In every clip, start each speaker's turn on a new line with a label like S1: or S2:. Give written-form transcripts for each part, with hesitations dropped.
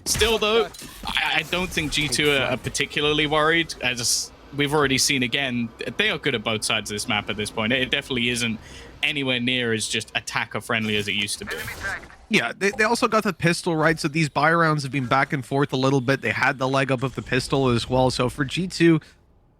S1: Still, though, I don't think G2 are particularly worried. As we've already seen again, they are good at both sides of this map at this point. It definitely isn't anywhere near as just attacker friendly as it used to be.
S2: Yeah, they also got the pistol, right? So these buy rounds have been back and forth a little bit. They had the leg up of the pistol as well. So for G2,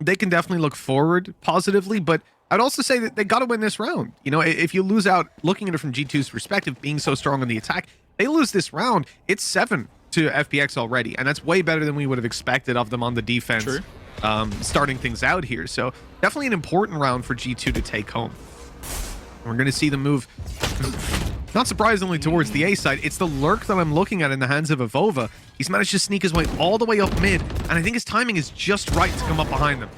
S2: they can definitely look forward positively, but I'd also say that they got to win this round. You know, if you lose out, looking at it from G2's perspective, being so strong on the attack, they lose this round, it's 7 to FPX already, and that's way better than we would have expected of them on the defense.
S1: True.
S2: Starting things out here. So definitely an important round for G2 to take home. We're going to see them move, not surprisingly, towards the A side. It's the lurk that I'm looking at in the hands of Avova. He's managed to sneak his way all the way up mid, and I think his timing is just right to come up behind them.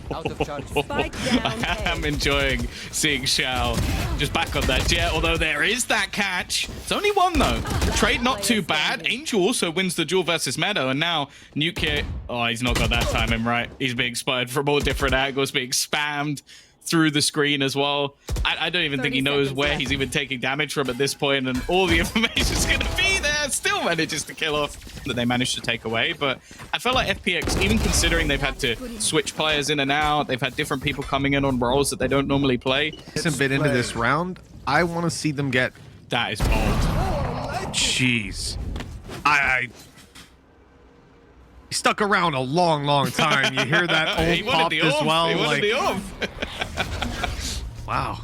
S1: I'm enjoying seeing Xiao just back on that jet, although there is that catch. It's only one, though. Trade not too bad. Angel also wins the duel versus Meadow, and now Nuclear... Oh, he's not got that timing right. He's being spotted from all different angles, being spammed through the screen as well. I don't even think he knows where he's even taking damage from at this point, and all the information's going to be there. Still manages to kill off that they managed to take away. But I felt like FPX, even considering they've had to switch players in and out, they've had different people coming in on roles that they don't normally play.
S2: A bit into this round, I want to see them get...
S1: That is bold.
S2: Jeez. He stuck around a long time. You hear that old pop as well.
S1: He wanted the orb.
S2: Wow.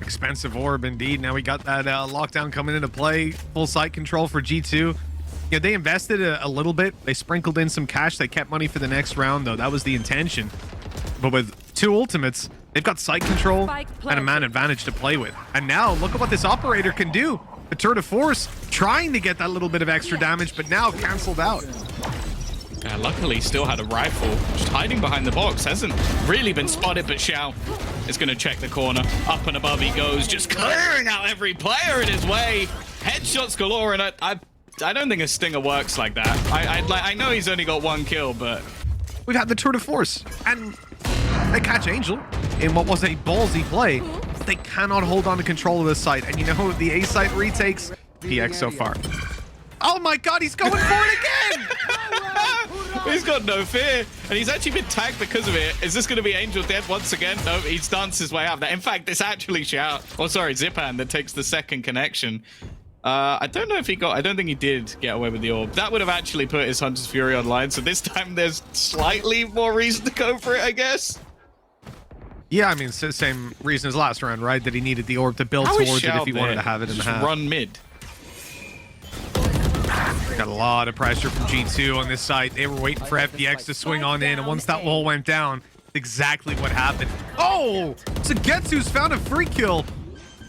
S2: Expensive orb indeed. Now we got that lockdown coming into play. Full site control for G2. Yeah, they invested a little bit. They sprinkled in some cash. They kept money for the next round, though. That was the intention. But with 2 ultimates, they've got site control and a man advantage to play with. And now, look at what this operator can do. A tour de force trying to get that little bit of extra damage, but now canceled out.
S1: Luckily, still had a rifle, just hiding behind the box. Hasn't really been spotted, but Xiao is going to check the corner. Up and above he goes, just clearing out every player in his way. Headshots galore, and I don't think a stinger works like that. I know he's only got 1 kill, but...
S2: We've had the tour de force, and they catch Angel in what was a ballsy play, but they cannot hold on to control of the site. And you know, the A site retakes PX so far. Oh my god, he's going for it again!
S1: He's got no fear, and he's actually been tagged because of it. Is this going to be Angel dead once again? No, he's danced his way out there. In fact, it's actually Xiao, oh sorry, Zipan that takes the second connection. I don't know if he got... I don't think he did get away with the orb. That would have actually put his Hunter's Fury online, so this time there's slightly more reason to go for it, I guess. Yeah,
S2: I mean, it's the same reason as last round, right? That he needed the orb to build towards it if he wanted to have it in the half.
S1: Run mid.
S2: Got a lot of pressure from G2 on this side. They were waiting for FPX to swing on in, and once that wall went down, exactly what happened. Oh! Sagetsu's found a free kill.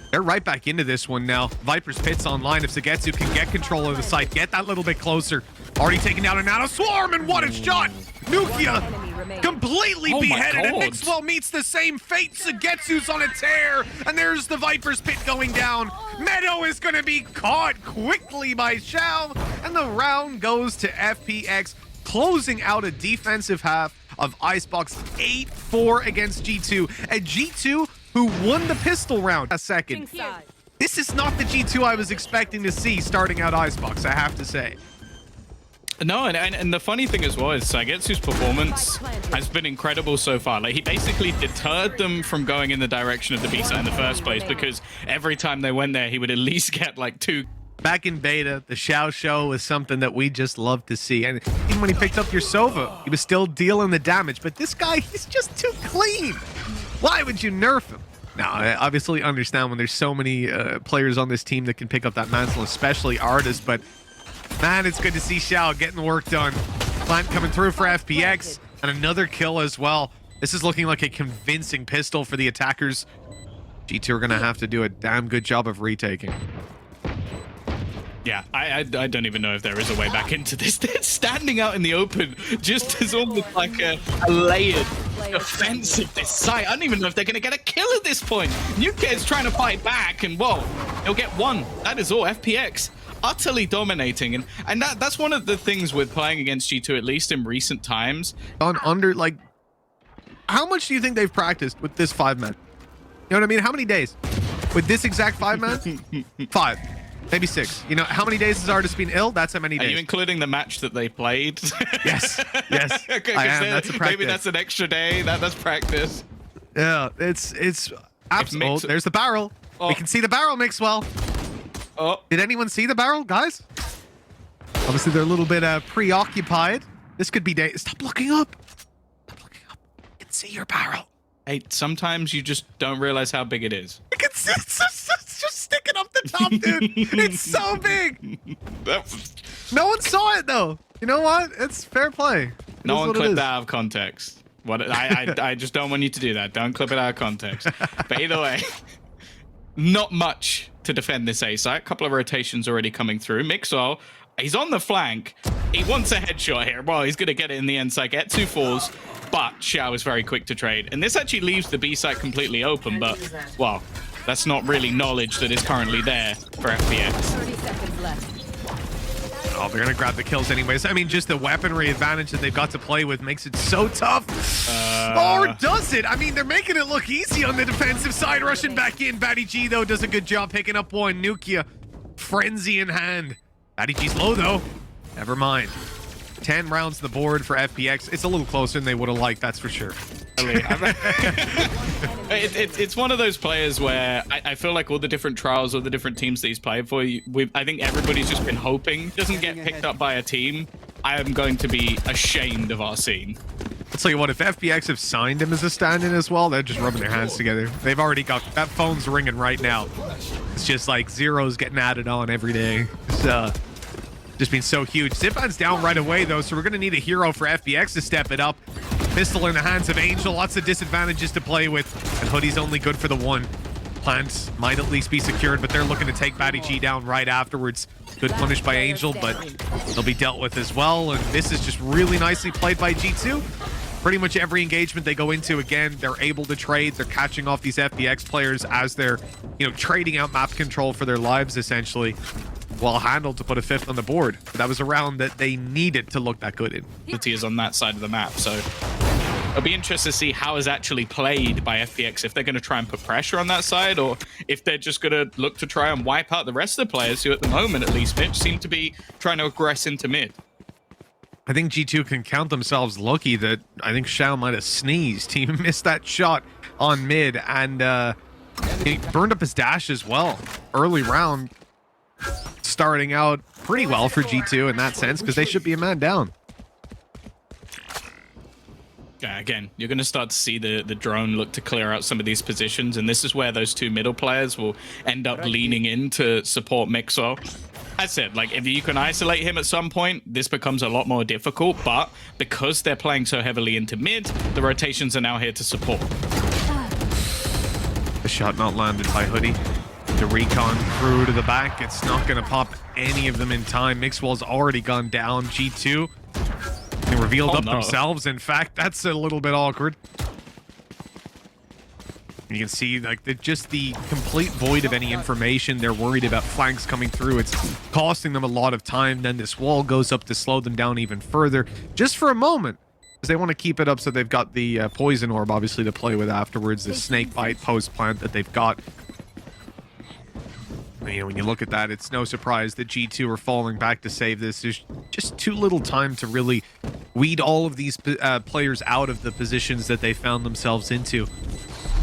S2: They're right back into this one now. Viper's Pit's online. If Sagetsu can get control of the site, get that little bit closer. Already taking down a Nano Swarm, and what a shot! Nukia completely beheaded, and Mixwell meets the same fate. Sagetsu's on a tear, and there's the Viper's Pit going down. Meadow is going to be caught quickly by Xiao, and the round goes to FPX, closing out a defensive half of Icebox 8-4 against G2. And G2, who won the pistol round a second. This is not the G2 I was expecting to see starting out Icebox, I have to say.
S1: No, and the funny thing as well is Sagetsu's performance has been incredible so far. Like, he basically deterred them from going in the direction of the B site in the first place, because every time they went there, he would at least get like 2.
S2: Back in beta, the Xiao show was something that we just love to see. And even when he picked up your Sova, he was still dealing the damage. But this guy, he's just too clean. Why would you nerf him? Now, I obviously understand when there's so many players on this team that can pick up that mantle, especially Artis, but man, it's good to see Xiao getting the work done. Plant coming through for FPX, and another kill as well. This is looking like a convincing pistol for the attackers. G2 are going to have to do a damn good job of retaking.
S1: Yeah, I don't even know if there is a way back into this. They're standing out in the open just as almost like a layered defensive this site. I don't even know if they're going to get a kill at this point. Nuke is trying to fight back, and whoa, he'll get 1. That is all. FPX utterly dominating, and that's one of the things with playing against G2, at least in recent times.
S2: How much do you think they've practiced with this 5-man? know what I mean? How many days? With this exact 5-man? 5. Maybe 6. You know, how many days has Artis been ill? That's how many days.
S1: Are you including the match that they played?
S2: Yes. Okay, I am. That's a practice.
S1: Maybe that's an extra day. That's practice.
S2: Yeah, it's absolute. Oh, there's the barrel. Oh. We can see the barrel, Mixwell.
S1: Oh.
S2: Did anyone see the barrel, guys? Obviously, they're a little bit preoccupied. This could be day. Stop looking up. Stop looking up. You can see your barrel.
S1: Hey, sometimes you just don't realize how big it is.
S2: You can see it's just sticking up the top, dude. It's so big. No one saw it, though. You know what? It's fair play.
S1: No one clipped that out of context. I just don't want you to do that. Don't clip it out of context. But either way, not much to defend this A site. A couple of rotations already coming through. Mixwell, he's on the flank. He wants a headshot here. Well, he's going to get it in the end site. Get 2 falls, but Xiao is very quick to trade. And this actually leaves the B site completely open, but, well, that's not really knowledge that is currently there for FPX.
S3: 30 seconds left.
S2: Oh, they're going to grab the kills anyways. I mean, just the weaponry advantage that they've got to play with makes it so tough. Or does it? I mean, they're making it look easy on the defensive side. Rushing back in. Batty G, though, does a good job picking up one. Nukia, frenzy in hand. Batty G's low, though. Never mind. 10 rounds on the board for FPX. It's a little closer than they would have liked, that's for sure.
S1: It's one of those players where I feel like all the different trials, all the different teams that he's played for, I think everybody's just been hoping he doesn't get picked up by a team. I am going to be ashamed of our scene.
S2: I'll tell you what, if FPX have signed him as a stand-in as well, they're just rubbing their hands together. They've already got... That phone's ringing right now. It's just like zeros getting added on every day. It's just been so huge. Zipan's down right away, though, so we're going to need a hero for FPX to step it up. Pistol in the hands of Angel. Lots of disadvantages to play with. And Hoodie's only good for the 1. Plants might at least be secured, but they're looking to take Batty G down right afterwards. Good punish by Angel, but they'll be dealt with as well. And this is just really nicely played by G2. Pretty much every engagement they go into, again, they're able to trade. They're catching off these FPX players as they're, you know, trading out map control for their lives, essentially. Well handled to put a 5th on the board. But that was a round that they needed to look that good in.
S1: The is on that side of the map, so it'll be interesting to see how is actually played by FPX, if they're going to try and put pressure on that side, or if they're just going to look to try and wipe out the rest of the players who, at the moment at least, Mitch, seem to be trying to aggress into mid.
S2: I think G2 can count themselves lucky that I think Xiao might have sneezed. He missed that shot on mid, and he burned up his dash as well. Early round, starting out pretty well for G2 in that sense, because they should be a man down.
S1: Yeah, again, you're going to start to see the drone look to clear out some of these positions, and this is where those 2 middle players will end up leaning in to support Mixwell. I said, like, if you can isolate him at some point, this becomes a lot more difficult, but because they're playing so heavily into mid, the rotations are now here to support.
S2: The shot not landed by Hoodie. The recon through to the back. It's not going to pop any of them in time. Mixwell's already gone down. G2, they revealed themselves. In fact, that's a little bit awkward. You can see like just the complete void of any information. They're worried about flanks coming through. It's costing them a lot of time. Then this wall goes up to slow them down even further, just for a moment, because they want to keep it up so they've got the poison orb, obviously, to play with afterwards. The snake bite post plant that they've got. You know, when you look at that, it's no surprise that G2 are falling back to save this. There's just too little time to really weed all of these players out of the positions that they found themselves into.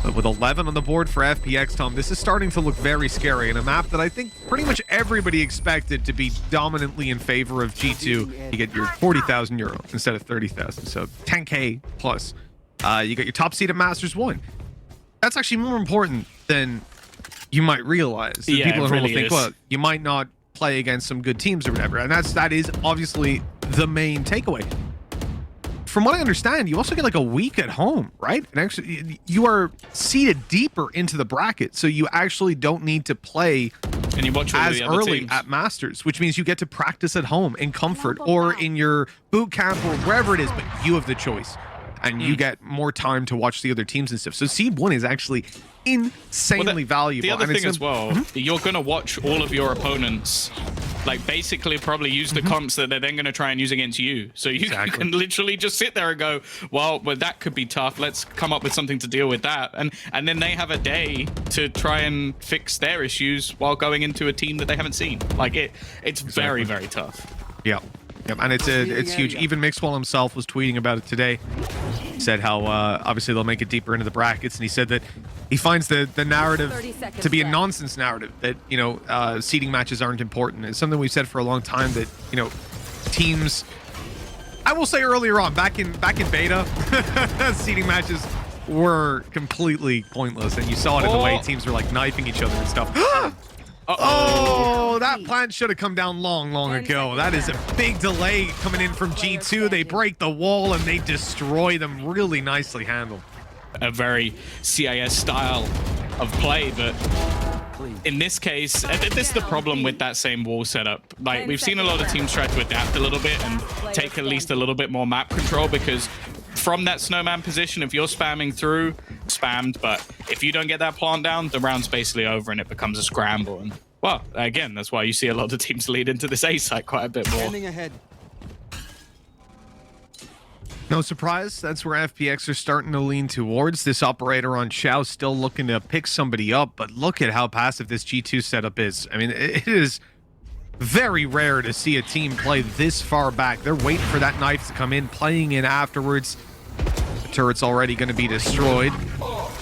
S2: But with 11 on the board for FPX, Tom, this is starting to look very scary in a map that I think pretty much everybody expected to be dominantly in favor of G2. You get your 40,000 euro instead of 30,000, so 10K plus. You get your top seed at Masters 1. That's actually more important than you might realize.
S1: Yeah,
S2: people
S1: really
S2: will think, well, you might not play against some good teams or whatever, and that is obviously the main takeaway. From what I understand, you also get like a week at home, right? And actually, you are seeded deeper into the bracket, so you actually don't need to play
S1: and you watch
S2: as early
S1: teams
S2: at Masters, which means you get to practice at home in comfort or in your boot camp or wherever it is, but you have the choice. and you get more time to watch the other teams and stuff. So Seed 1 is actually insanely valuable.
S1: The other
S2: and
S1: thing as well, you're going to watch all of your opponents, like basically probably use the comps that they're then going to try and use against you. So you can literally just sit there and go, well, that could be tough. Let's come up with something to deal with that. And then they have a day to try and fix their issues while going into a team that they haven't seen. Like it's very, very tough.
S2: Yeah. Yep, and it's huge. Even Mixwell himself was tweeting about it today. He said how obviously they'll make it deeper into the brackets, and he said that he finds the narrative to be a nonsense narrative, that, you know, seeding matches aren't important. It's something we've said for a long time, that, you know, teams, I will say earlier on, back in beta, seeding matches were completely pointless, and you saw it in the way teams were like knifing each other and stuff. Oh, that plant should have come down long ago. That is a big delay coming in from G2. They break the wall and they destroy them. Really nicely handled.
S1: A very CIS style of play, but in this case, this is the problem with that same wall setup. Like, we've seen a lot of teams try to adapt a little bit and take at least a little bit more map control, because from that snowman position, if you're spamming through, spammed, but if you don't get that plant down, the round's basically over and it becomes a scramble. And, well, again, that's why you see a lot of teams lead into this A site quite a bit more.
S2: No surprise, that's where FPX are starting to lean towards. This operator on Xiao still looking to pick somebody up, but look at how passive this G2 setup is. I mean, it is very rare to see a team play this far back. They're waiting for that knife to come in, playing in afterwards. The turret's already going to be destroyed.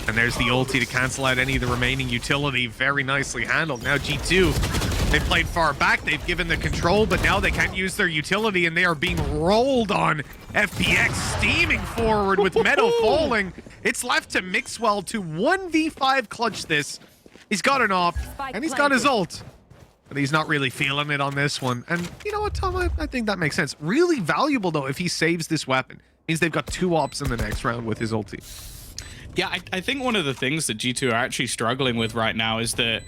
S2: And there's the ulti to cancel out any of the remaining utility. Very nicely handled. Now G2, they played far back. They've given the control, but now they can't use their utility, and they are being rolled on. FPX steaming forward with Meadow falling. It's left to Mixwell to 1v5 clutch this. He's got an op, and he's got his ult. But he's not really feeling it on this one. And you know what, Tom? I think that makes sense. Really valuable, though, if he saves this weapon. Means they've got 2 ops in the next round with his ulti.
S1: Yeah, I think one of the things that G2 are actually struggling with right now is that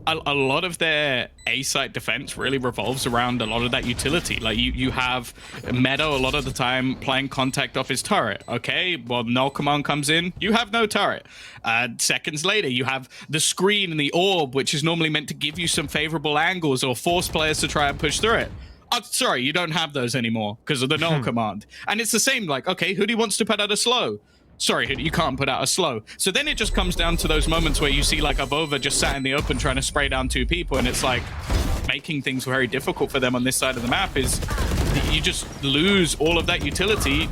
S1: a lot of their A-site defense really revolves around a lot of that utility. Like, you have Meadow a lot of the time playing contact off his turret. Okay, well, null command comes in, you have no turret. Seconds later, you have the screen and the orb, which is normally meant to give you some favorable angles or force players to try and push through it. Sorry, you don't have those anymore because of the null command. And it's the same, like, okay, Hoodie wants to put out a slow. Sorry, Hoodie, you can't put out a slow. So then it just comes down to those moments where you see like a Vova just sat in the open trying to spray down 2 people, and it's like making things very difficult for them on this side of the map. Is you just lose all of that utility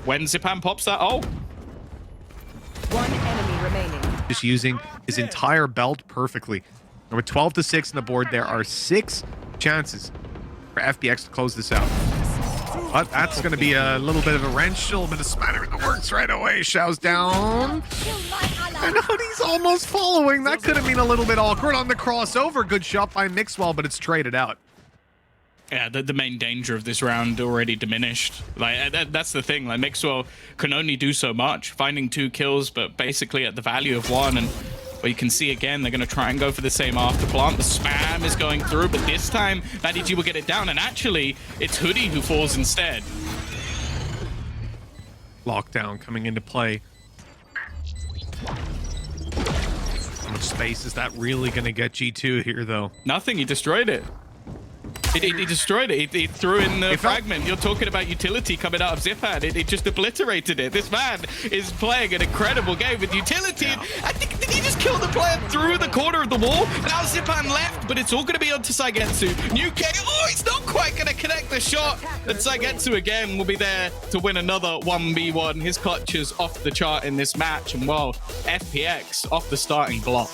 S1: when Zipan pops that ult.
S3: One enemy remaining.
S2: Just using his entire belt perfectly. And with 12 to 6 on the board, there are 6 chances for FPX to close this out. But that's going to be a little bit of a wrench, a little bit of spatter in the works right away. Xiao's down. And Hoodie's almost following. That could have been a little bit awkward on the crossover. Good shot by Mixwell, but it's traded out.
S1: Yeah, the main danger of this round already diminished. Like that's the thing. Like, Mixwell can only do so much, finding 2 kills, but basically at the value of 1. And well, you can see again, they're going to try and go for the same after plant. The spam is going through, but this time, Matty G will get it down. And actually, it's Hoodie who falls instead.
S2: Lockdown coming into play. How much space is that really going to get G2 here, though?
S1: Nothing. He destroyed it. He destroyed it. He threw in the fragment. You're talking about utility coming out of Zipan. It just obliterated it. This man is playing an incredible game with utility.
S2: Yeah.
S1: I think, did he just kill the player through the corner of the wall? Now Zipan left, but it's all going to be onto Saigetsu. New K. Oh, he's not quite going to connect the shot. And Saigetsu again will be there to win another 1v1. His clutch is off the chart in this match. And well, FPX off the starting block.